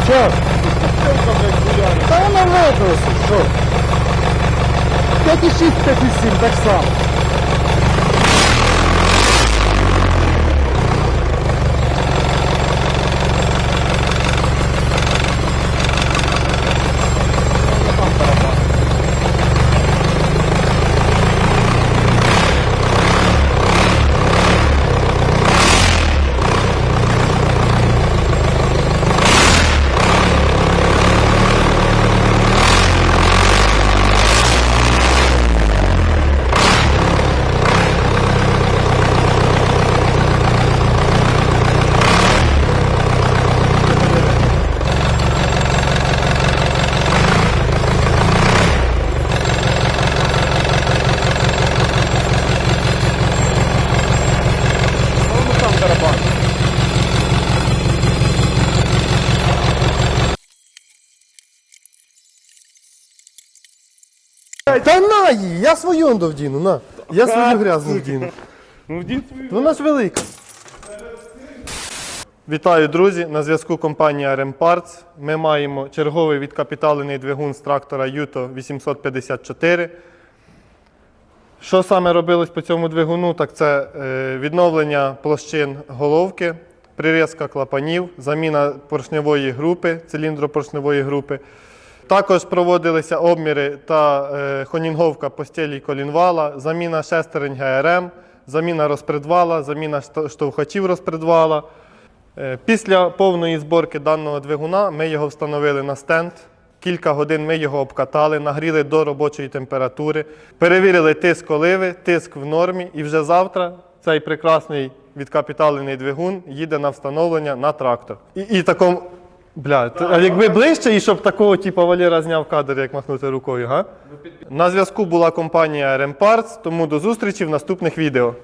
Що? Та воно вибросить, що? 5,6, 5,7, так само. Та на її, я свою вдіну, на. Я свою грязну вдіну. Ну, вдінь свою. Вона ж велика. Вітаю, друзі! На зв'язку компанія Rem Parts. Ми маємо черговий відкапіталений двигун з трактора YTO 854. Що саме робилось по цьому двигуну? Так це відновлення площин головки, прирізка клапанів, заміна поршневої групи, циліндропоршневої групи. Також проводилися обміри та хонінговка постелі колінвала, заміна шестерень ГРМ, заміна розпредвала, заміна штовхачів розпредвала. Після повної зборки даного двигуна ми його встановили на стенд. Кілька годин ми його обкатали, нагріли до робочої температури, перевірили тиск оливи, тиск в нормі, і вже завтра цей прекрасний відкапіталений двигун їде на встановлення на трактор. І такому... Бля, а якби ближче і щоб такого типу Валера зняв кадр, як махнути рукою, га? На зв'язку була компанія Rem Parts, тому до зустрічі в наступних відео.